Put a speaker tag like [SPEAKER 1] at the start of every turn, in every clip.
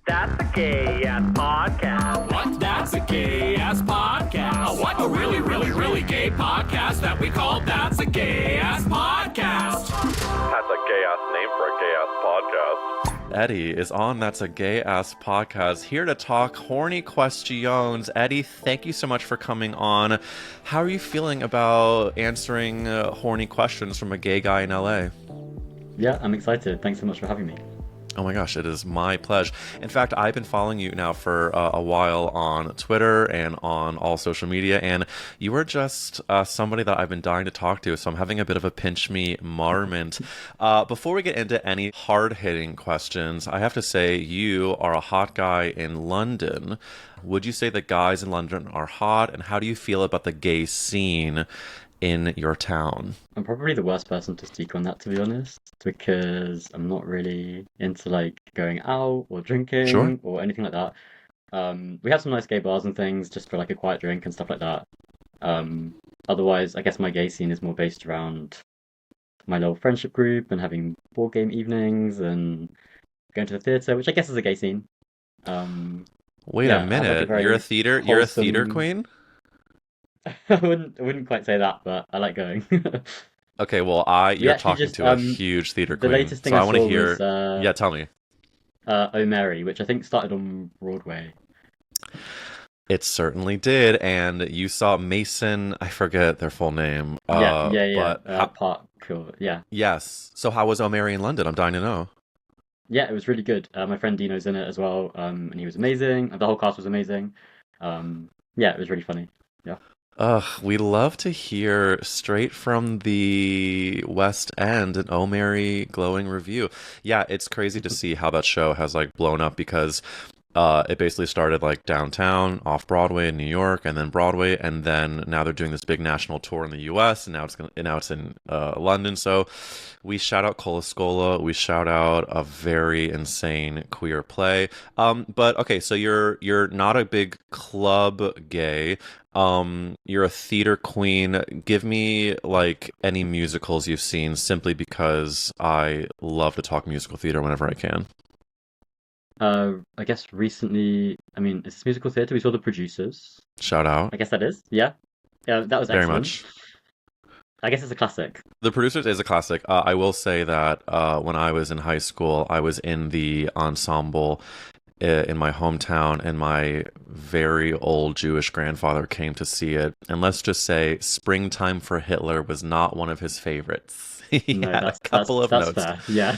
[SPEAKER 1] That's a gay ass podcast.
[SPEAKER 2] What? That's a gay ass podcast. What? A really, really, really gay podcast that we call That's a Gay Ass Podcast.
[SPEAKER 3] That's a gay ass name for a gay ass podcast.
[SPEAKER 4] Eddy is on That's a Gay Ass Podcast, here to talk horny questions. Eddy, thank you so much for coming on. How are you feeling about answering horny questions from a gay guy in LA?
[SPEAKER 5] Yeah, I'm excited. Thanks so much for having me.
[SPEAKER 4] Oh my gosh, it is my pleasure. In fact, I've been following you now for a while on Twitter and on all social media, and you are just somebody that I've been dying to talk to, so I'm having a bit of a pinch me moment. Before we get into any hard-hitting questions, I have to say you are a hot guy in London. Would you say that guys in London are hot, and how do you feel about the gay scene in your town?
[SPEAKER 5] I'm probably the worst person to speak on that, to be honest, because I'm not really into like going out or drinking
[SPEAKER 4] Sure.
[SPEAKER 5] or anything like that. We have some nice gay bars and things just for like a quiet drink and stuff like that. Otherwise, I guess my gay scene is more based around my little friendship group and having board game evenings and going to the theatre, which I guess is a gay scene.
[SPEAKER 4] Wait
[SPEAKER 5] Yeah,
[SPEAKER 4] a
[SPEAKER 5] I have, like,
[SPEAKER 4] minute,
[SPEAKER 5] a very
[SPEAKER 4] you're a theater
[SPEAKER 5] wholesome-
[SPEAKER 4] queen?
[SPEAKER 5] I wouldn't quite say that, but I like going.
[SPEAKER 4] Okay, well,
[SPEAKER 5] We
[SPEAKER 4] you're
[SPEAKER 5] actually
[SPEAKER 4] talking
[SPEAKER 5] just,
[SPEAKER 4] to a huge theater
[SPEAKER 5] the
[SPEAKER 4] queen,
[SPEAKER 5] latest thing
[SPEAKER 4] so I
[SPEAKER 5] I
[SPEAKER 4] want to
[SPEAKER 5] saw
[SPEAKER 4] hear.
[SPEAKER 5] was
[SPEAKER 4] Yeah, tell me.
[SPEAKER 5] Oh Mary, which I think started on Broadway.
[SPEAKER 4] It certainly did, and you saw Mason. I forget their full name.
[SPEAKER 5] Yeah.
[SPEAKER 4] But
[SPEAKER 5] Park, yeah.
[SPEAKER 4] yes. So how was Mary in London? I'm dying to know.
[SPEAKER 5] Yeah, it was really good. My friend Dino's in it as well, and he was amazing. The whole cast was amazing. Yeah, it was really funny. Yeah.
[SPEAKER 4] Ugh, we love to hear straight from the West End an Oh Mary glowing review. Yeah, it's crazy to see how that show has like blown up because it basically started like downtown, off Broadway in New York, and then Broadway, and then now they're doing this big national tour in the U.S. and now it's in London. So we shout out Cola Scola, we shout out a very insane queer play. But okay, so you're not a big club gay. You're a theater queen. Give me like any musicals you've seen, simply because I love to talk musical theater whenever I can.
[SPEAKER 5] I guess recently, I mean, it's musical theatre. We saw The Producers.
[SPEAKER 4] Shout out.
[SPEAKER 5] I guess that is. Yeah. Yeah, that was
[SPEAKER 4] Very
[SPEAKER 5] excellent.
[SPEAKER 4] much.
[SPEAKER 5] I guess it's a classic.
[SPEAKER 4] The Producers is a classic. I will say that when I was in high school, I was in the ensemble in my hometown, and my very old Jewish grandfather came to see it. And let's just say, Springtime for Hitler was not one of his favorites. He
[SPEAKER 5] No,
[SPEAKER 4] had a couple of
[SPEAKER 5] that's
[SPEAKER 4] notes.
[SPEAKER 5] fair. Yeah.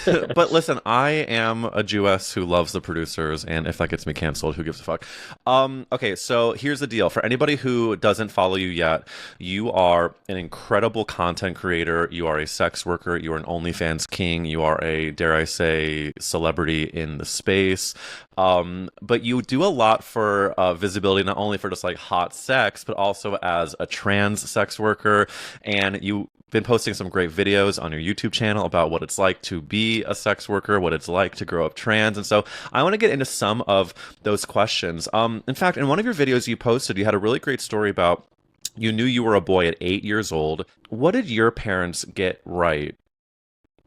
[SPEAKER 4] But listen, I am a Jewess who loves The Producers, and if that gets me canceled, who gives a fuck? Okay, so here's the deal. For anybody who doesn't follow you yet, you are an incredible content creator. You are a sex worker. You are an OnlyFans king. You are a, dare I say, celebrity in the space. But you do a lot for visibility, not only for just like hot sex, but also as a trans sex worker. And you've been posting some great videos on your YouTube channel about what it's like to be a sex worker, what it's like to grow up trans. And so I want to get into some of those questions. In fact, in one of your videos you posted, you had a really great story about you knew you were a boy at 8 years old. What did your parents get right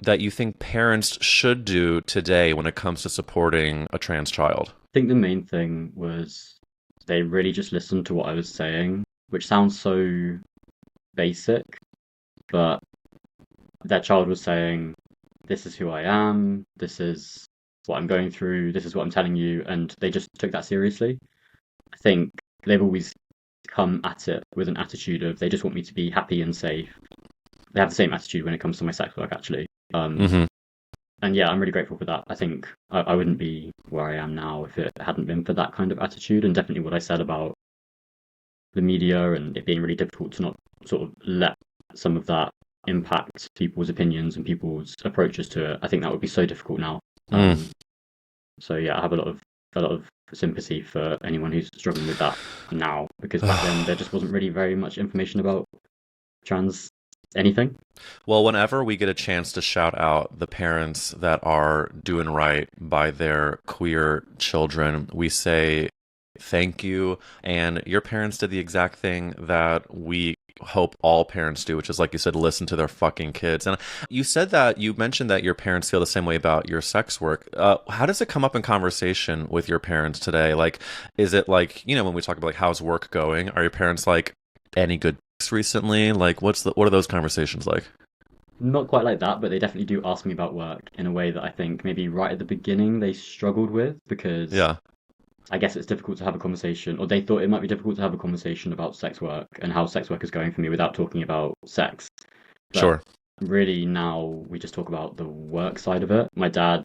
[SPEAKER 4] that you think parents should do today when it comes to supporting a trans child?
[SPEAKER 5] I think the main thing was they really just listened to what I was saying, which sounds so basic, but that child was saying, this is who I am, this is what I'm going through, this is what I'm telling you, and they just took that seriously. I think they've always come at it with an attitude of they just want me to be happy and safe. They have the same attitude when it comes to my sex work, actually.
[SPEAKER 4] Mm-hmm.
[SPEAKER 5] And yeah, I'm really grateful for that. I think I wouldn't be where I am now if it hadn't been for that kind of attitude, and definitely what I said about the media and it being really difficult to not sort of let some of that impact people's opinions and people's approaches to it. I think that would be so difficult now. So yeah, I have a lot of sympathy for anyone who's struggling with that now, because back then there just wasn't really very much information about trans anything.
[SPEAKER 4] Well, whenever we get a chance to shout out the parents that are doing right by their queer children, we say thank you. And your parents did the exact thing that we hope all parents do, which is, like you said, listen to their fucking kids. And you mentioned that your parents feel the same way about your sex work. How does it come up in conversation with your parents today? Like, is it like, when we talk about like how's work going, are your parents like, any good recently? Like, what are those conversations like?
[SPEAKER 5] Not quite like that, but they definitely do ask me about work in a way that I think maybe right at the beginning they struggled with because
[SPEAKER 4] Yeah,
[SPEAKER 5] I guess it's difficult to have a conversation, or they thought it might be difficult to have a conversation about sex work and how sex work is going for me without talking about sex. But
[SPEAKER 4] sure.
[SPEAKER 5] really now we just talk about the work side of it. My dad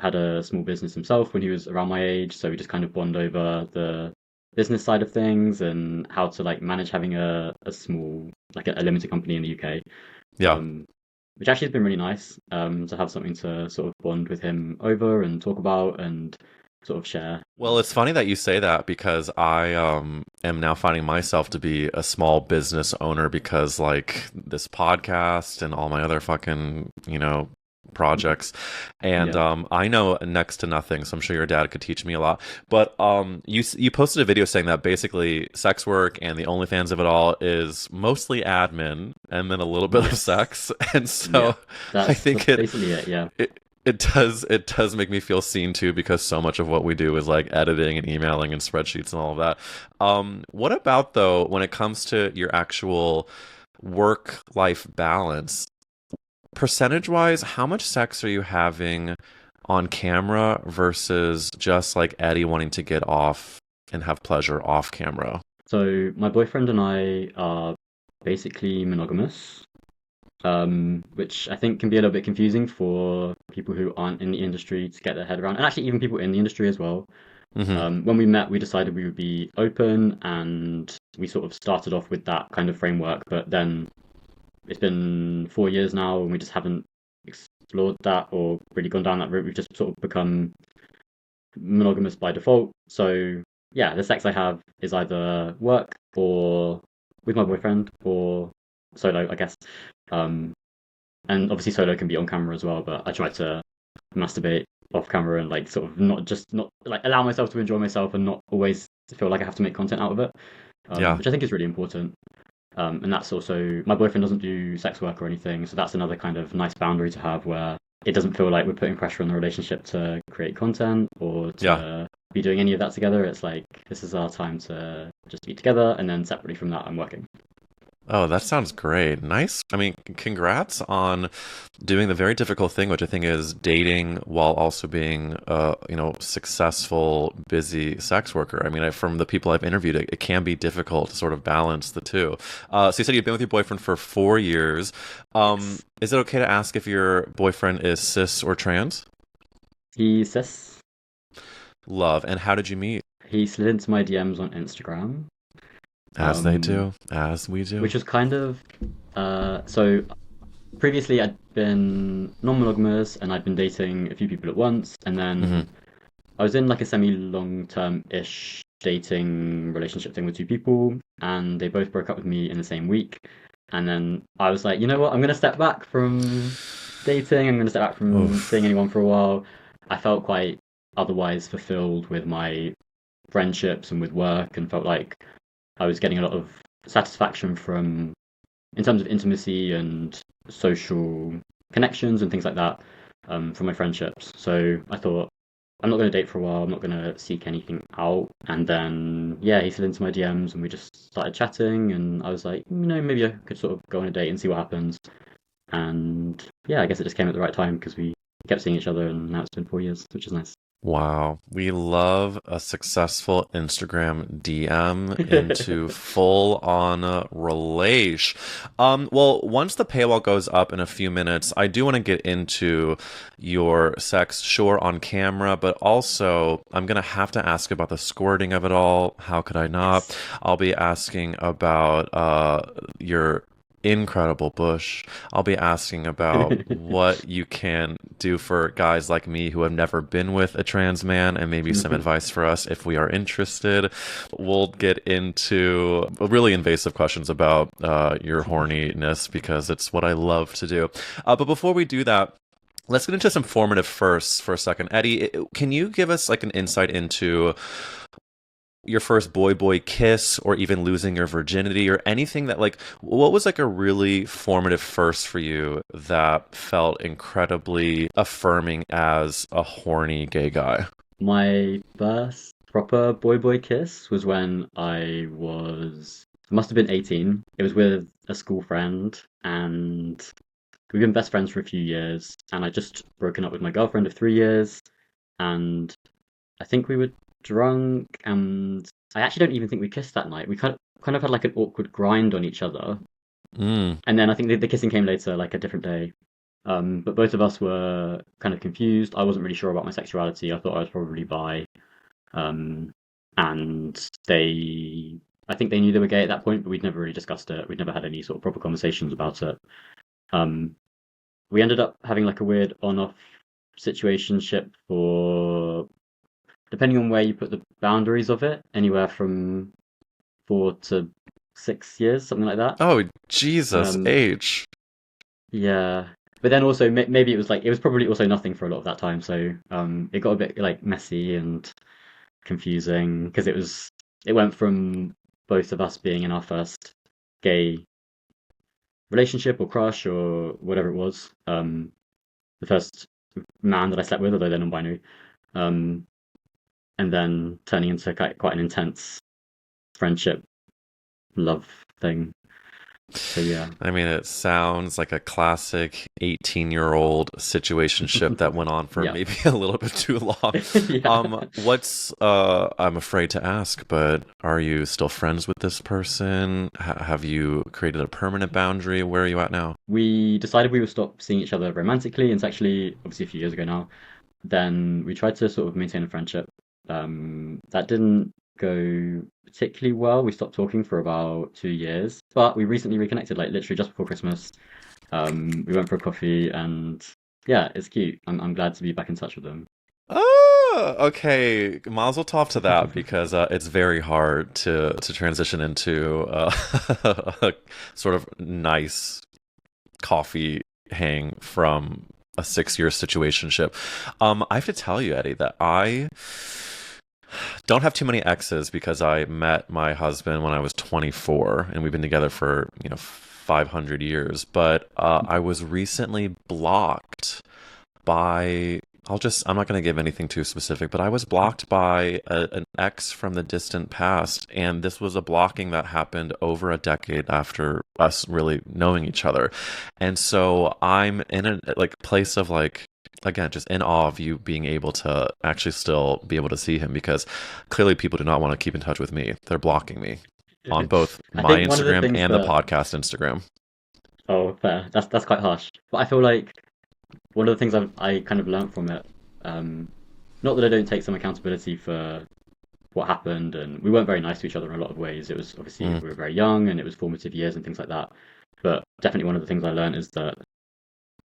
[SPEAKER 5] had a small business himself when he was around my age, so we just kind of bond over the business side of things and how to like manage having a small like a limited company in the UK.
[SPEAKER 4] Yeah.
[SPEAKER 5] Um, which actually has been really nice to have something to sort of bond with him over and talk about and sort of share.
[SPEAKER 4] Well, it's funny that you say that because I am now finding myself to be a small business owner because like this podcast and all my other fucking, projects. And
[SPEAKER 5] Yeah.
[SPEAKER 4] I know next to nothing, so I'm sure your dad could teach me a lot. But you posted a video saying that basically sex work and the OnlyFans of it all is mostly admin and then a little bit of
[SPEAKER 5] Yes.
[SPEAKER 4] sex. And
[SPEAKER 5] Yeah.
[SPEAKER 4] so I think
[SPEAKER 5] That's basically it. Yeah.
[SPEAKER 4] it does make me feel seen too because so much of what we do is like editing and emailing and spreadsheets and all of that. What about though when it comes to your actual work life balance? Percentage wise, how much sex are you having on camera versus just like Eddie wanting to get off and have pleasure off camera?
[SPEAKER 5] So my boyfriend and I are basically monogamous, which I think can be a little bit confusing for people who aren't in the industry to get their head around, and actually even people in the industry as well.
[SPEAKER 4] Hmm.
[SPEAKER 5] When we met, we decided we would be open, and we sort of started off with that kind of framework, but then it's been 4 years now, and we just haven't explored that or really gone down that route. We've just sort of become monogamous by default. So yeah, the sex I have is either work or with my boyfriend or solo, I guess. Um, and obviously solo can be on camera as well, but I try to masturbate off camera and like sort of not like allow myself to enjoy myself and not always feel like I have to make content out of it,
[SPEAKER 4] Yeah.
[SPEAKER 5] which I think is really important. And that's also, my boyfriend doesn't do sex work or anything, so that's another kind of nice boundary to have where it doesn't feel like we're putting pressure on the relationship to create content or
[SPEAKER 4] Yeah.
[SPEAKER 5] to be doing any of that together. It's like, this is our time to just be together, and then separately from that, I'm working.
[SPEAKER 4] Oh, that sounds great. Nice. I mean, congrats on doing the very difficult thing, which I think is dating while also being a, successful, busy sex worker. I mean, from the people I've interviewed, it can be difficult to sort of balance the two. So you said you've been with your boyfriend for 4 years.
[SPEAKER 5] Yes.
[SPEAKER 4] Is it okay to ask if your boyfriend is cis or trans?
[SPEAKER 5] He says
[SPEAKER 4] Love. And how did you meet?
[SPEAKER 5] he slid into my DMs on Instagram,
[SPEAKER 4] As they
[SPEAKER 5] um,
[SPEAKER 4] do, as we do.
[SPEAKER 5] which was kind of so previously I'd been non-monogamous and I'd been dating a few people at once, and
[SPEAKER 4] Hmm.
[SPEAKER 5] then I was in like a semi-long-term-ish dating relationship thing with two people, and they both broke up with me in the same week. And then I was like, you know what? I'm gonna step back from dating. I'm gonna step back from
[SPEAKER 4] Oof.
[SPEAKER 5] seeing anyone for a while. I felt quite otherwise fulfilled with my friendships and with work, and felt like I was getting a lot of satisfaction from, in terms of intimacy and social connections and things like that, from my friendships. So I thought, I'm not going to date for a while. I'm not going to seek anything out. And then, yeah, he slid into my DMs and we just started chatting. And I was like, maybe I could sort of go on a date and see what happens. And yeah, I guess it just came at the right time because we kept seeing each other, and now it's been 4 years, which is nice.
[SPEAKER 4] Wow. We love a successful Instagram DM into full on relation. Well, once the paywall goes up in a few minutes, I do want to get into your sex, sure, on camera, but also I'm going to have to ask about the squirting of it all. How could I not?
[SPEAKER 5] Yes.
[SPEAKER 4] I'll be asking about your incredible bush. I'll be asking about what you can do for guys like me who have never been with a trans man and maybe some advice for us if we are interested. We'll get into really invasive questions about your horniness because it's what I love to do. But before we do that, let's get into some formative first for a second. Eddie, can you give us like an insight into your first boy kiss, or even losing your virginity, or anything that like, what was like a really formative first for you that felt incredibly affirming as a horny gay guy?
[SPEAKER 5] My first proper boy kiss was when I must have been 18. It was with a school friend, and we've been best friends for a few years. And I just broken up with my girlfriend of 3 years, and I think we were drunk, and I actually don't even think we kissed that night. We kind of had like an awkward grind on each other,
[SPEAKER 4] Mm.
[SPEAKER 5] and then I think the kissing came later, like a different day. But both of us were kind of confused. I wasn't really sure about my sexuality. I thought I was probably bi. Um, and I think they knew they were gay at that point, but we'd never really discussed it. We'd never had any sort of proper conversations about it. Um, we ended up having like a weird on-off situationship for, depending on where you put the boundaries of it, anywhere from 4 to 6 years, something like that.
[SPEAKER 4] Oh, Jesus,
[SPEAKER 5] Um,
[SPEAKER 4] H.
[SPEAKER 5] yeah. But then also maybe it was probably also nothing for a lot of that time. So it got a bit like messy and confusing because it went from both of us being in our first gay relationship or crush or whatever it was. The first man that I slept with, although they're non-binary, um, and then turning into quite an intense friendship, love thing. So yeah,
[SPEAKER 4] I mean, it sounds like a classic 18-year-old situationship that went on for
[SPEAKER 5] yeah,
[SPEAKER 4] maybe a little bit too long.
[SPEAKER 5] yeah.
[SPEAKER 4] I'm afraid to ask, but are you still friends with this person? Have you created a permanent boundary? Where are you at now?
[SPEAKER 5] We decided we would stop seeing each other romantically and sexually, obviously a few years ago now. Then we tried to sort of maintain a friendship. That didn't go particularly well. We stopped talking for about 2 years, but we recently reconnected, like literally just before Christmas. We went for a coffee, and yeah, it's cute. I'm glad to be back in touch with them.
[SPEAKER 4] Oh, okay. Mazel tov to that because it's very hard to transition into a sort of nice coffee hang from a 6 year situationship. I have to tell you, Eddie, that I don't have too many exes because I met my husband when I was 24 and we've been together for, 500 years. But I was recently blocked by, I'm not going to give anything too specific, but I was blocked by an ex from the distant past. And this was a blocking that happened over a decade after us really knowing each other. And so I'm in a like place of like, again, just in awe of you being able to actually still be able to see him because clearly people do not want to keep in touch with me. They're blocking me on both
[SPEAKER 5] I
[SPEAKER 4] my
[SPEAKER 5] think one of the
[SPEAKER 4] Instagram
[SPEAKER 5] things
[SPEAKER 4] and the
[SPEAKER 5] that
[SPEAKER 4] podcast Instagram.
[SPEAKER 5] oh, fair. That's quite harsh. But I feel like one of the things I kind of learned from it, um, not that I don't take some accountability for what happened, and we weren't very nice to each other in a lot of ways. It was obviously
[SPEAKER 4] Mm.
[SPEAKER 5] we were very young, and it was formative years and things like that. But definitely one of the things I learned is that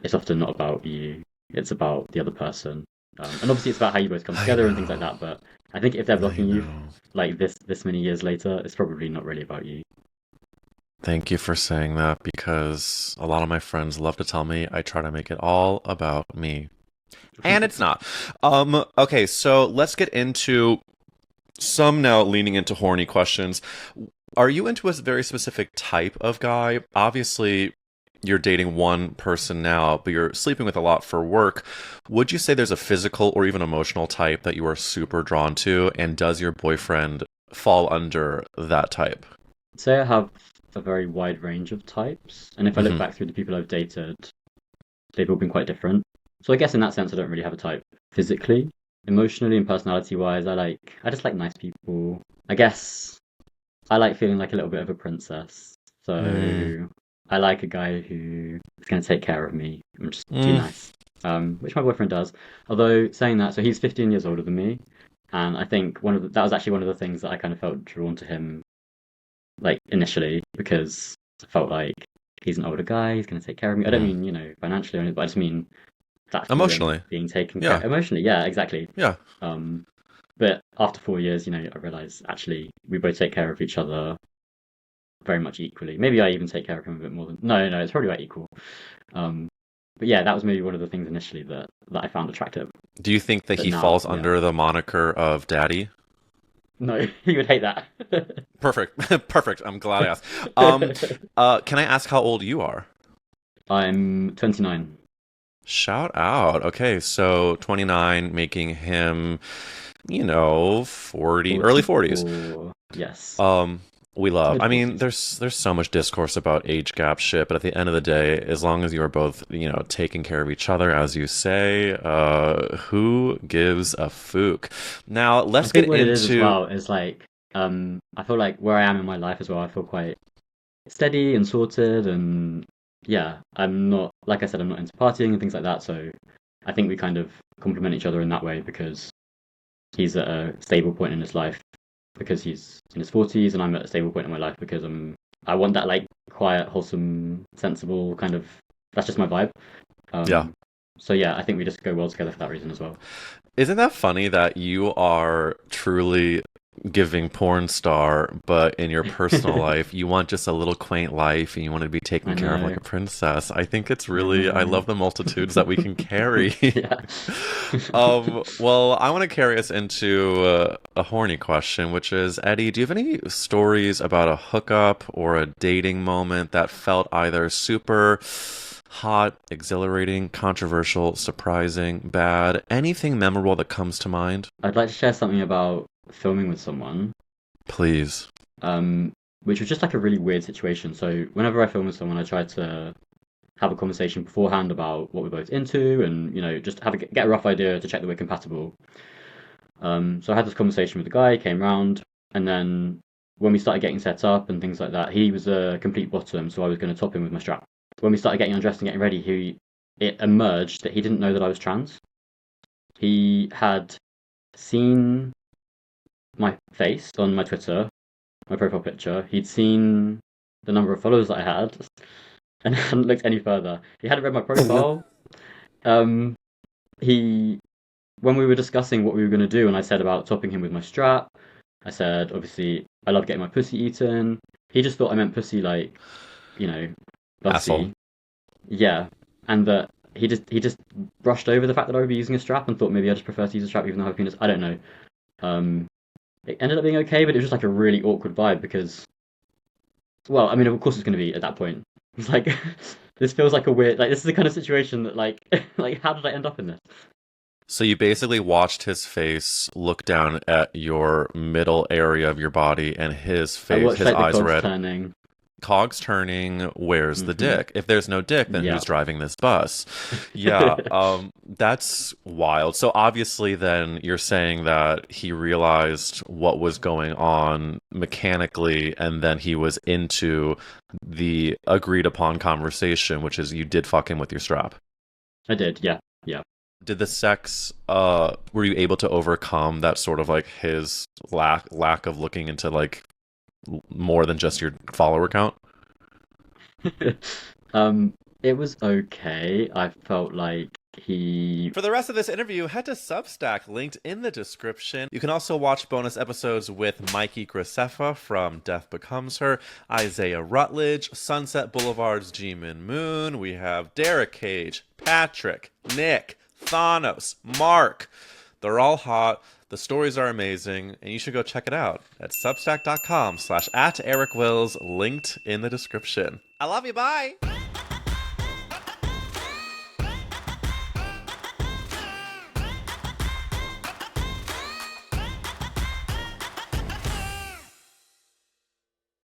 [SPEAKER 5] it's often not about you; it's about the other person. And obviously, it's about how you both come
[SPEAKER 4] I
[SPEAKER 5] together and things like
[SPEAKER 4] know.
[SPEAKER 5] that. But I think if they're
[SPEAKER 4] I
[SPEAKER 5] blocking you
[SPEAKER 4] know.
[SPEAKER 5] like this many years later, it's probably not really about you.
[SPEAKER 4] Thank you for saying that because a lot of my friends love to tell me I try to make it all about me. And it's not. Okay, so let's get into some now leaning into horny questions. Are you into a very specific type of guy? Obviously, you're dating one person now, but you're sleeping with a lot for work. Would you say there's a physical or even emotional type that you are super drawn to? And does your boyfriend fall under that type?
[SPEAKER 5] Say I have a very wide range of types, and if I look
[SPEAKER 4] Hmm.
[SPEAKER 5] back through the people I've dated, they've all been quite different. So I guess in that sense, I don't really have a type physically. Emotionally and personality wise, I just like nice people. I guess I like feeling like a little bit of a princess.
[SPEAKER 4] Mm.
[SPEAKER 5] So I like a guy who is going to take care of me and just be
[SPEAKER 4] Mm.
[SPEAKER 5] nice. Which my boyfriend does. Although saying that, so he's 15 years older than me, and I think that was actually one of the things that I kind of felt drawn to him like initially because I felt like he's an older guy, he's going to take care of me. I don't
[SPEAKER 4] Mm.
[SPEAKER 5] mean, financially or anything, but I just mean that feeling
[SPEAKER 4] Emotionally.
[SPEAKER 5] of being taken care
[SPEAKER 4] Yeah.
[SPEAKER 5] emotionally. Yeah, exactly.
[SPEAKER 4] Yeah.
[SPEAKER 5] Um, but after 4 years, I realized actually we both take care of each other very much equally. Maybe I even take care of him a bit more than no, it's probably about equal. Um, but yeah, that was maybe one of the things initially that I found attractive.
[SPEAKER 4] Do you think that
[SPEAKER 5] But
[SPEAKER 4] he
[SPEAKER 5] now,
[SPEAKER 4] falls
[SPEAKER 5] yeah,
[SPEAKER 4] under the moniker of daddy?
[SPEAKER 5] No, he would hate that.
[SPEAKER 4] Perfect. Perfect. I'm glad I asked. Can I ask how old you are?
[SPEAKER 5] I'm 29.
[SPEAKER 4] Shout out. Okay, so 29, making him, 40, early 40s.
[SPEAKER 5] 44. Yes.
[SPEAKER 4] We love.
[SPEAKER 5] Mid
[SPEAKER 4] I mean,
[SPEAKER 5] 40s.
[SPEAKER 4] there's so much discourse about age gap shit, but at the end of the day, as long as you are both, taking care of each other, as you say, who gives a fook? Now,
[SPEAKER 5] I
[SPEAKER 4] let's
[SPEAKER 5] think
[SPEAKER 4] get
[SPEAKER 5] what it is as
[SPEAKER 4] into.
[SPEAKER 5] well is like, I feel like where I am in my life as well, I feel quite steady and sorted, and yeah, I'm not, like I said, I'm not into partying and things like that. So I think we kind of complement each other in that way because he's at a stable point in his life because he's in his 40s, and I'm at a stable point in my life because I want that like quiet, wholesome, sensible kind of. That's just my vibe.
[SPEAKER 4] Yeah.
[SPEAKER 5] So yeah, I think we just go well together for that reason as well.
[SPEAKER 4] Isn't that funny that you are truly giving porn star, but in your personal life, you want just a little quaint life and you want to be taken
[SPEAKER 5] I
[SPEAKER 4] care of
[SPEAKER 5] know.
[SPEAKER 4] like a princess? I think it's
[SPEAKER 5] I
[SPEAKER 4] really, I
[SPEAKER 5] know.
[SPEAKER 4] love the multitudes that we can carry.
[SPEAKER 5] Yeah.
[SPEAKER 4] Well, I want to carry us into a horny question, which is, Eddie, do you have any stories about a hookup or a dating moment that felt either super hot, exhilarating, controversial, surprising, bad? Anything memorable that comes to mind?
[SPEAKER 5] I'd like to share something about filming with someone,
[SPEAKER 4] Please.
[SPEAKER 5] um, which was just like a really weird situation. So whenever I film with someone, I try to have a conversation beforehand about what we're both into, and just get a rough idea to check that we're compatible. So I had this conversation with the guy, he came round, and then when we started getting set up and things like that, he was a complete bottom, so I was going to top him with my strap. When we started getting undressed and getting ready, it emerged that he didn't know that I was trans. He had seen my face on my Twitter, my profile picture. He'd seen the number of followers that I had, and hadn't looked any further. He hadn't read my profile. Um, he When we were discussing what we were going to do, and I said about topping him with my strap, I said obviously I love getting my pussy eaten. He just thought I meant pussy like, you know,
[SPEAKER 4] Asshole.
[SPEAKER 5] bussy. Yeah, and that he just brushed over the fact that I would be using a strap and thought maybe I just prefer to use a strap even though I have a penis. I don't know. Um, it ended up being okay, but it was just like a really awkward vibe because, well, I mean, of course it's going to be at that point. It's like this feels like a weird, like this is the kind of situation that like like how did I end up in this?
[SPEAKER 4] So you basically watched his face look down at your middle area of your body, and his
[SPEAKER 5] I
[SPEAKER 4] face,
[SPEAKER 5] watched
[SPEAKER 4] his
[SPEAKER 5] like the
[SPEAKER 4] eyes
[SPEAKER 5] cogs
[SPEAKER 4] read,
[SPEAKER 5] turning.
[SPEAKER 4] cogs turning, where's the
[SPEAKER 5] Hmm.
[SPEAKER 4] dick? If there's no dick, then
[SPEAKER 5] Yeah.
[SPEAKER 4] who's driving this bus? Yeah, that's wild. So obviously then you're saying that he realized what was going on mechanically, and then he was into the agreed upon conversation, which is you did fuck him with your strap.
[SPEAKER 5] I did. Yeah. Yeah.
[SPEAKER 4] Did the sex were you able to overcome that sort of like his lack of looking into like more than just your follower count?
[SPEAKER 5] um, it was okay. I felt like he.
[SPEAKER 4] For the rest of this interview, head to Substack, linked in the description. You can also watch bonus episodes with Mikey Graceffa from Death Becomes Her, Isaiah Rutledge, Sunset Boulevard's G-Min Moon. We have Derek Cage, Patrick, Nick, Thanos, Mark. They're all hot. The stories are amazing, and you should go check it out at substack.com/@EricWills, linked in the description. I love you, bye!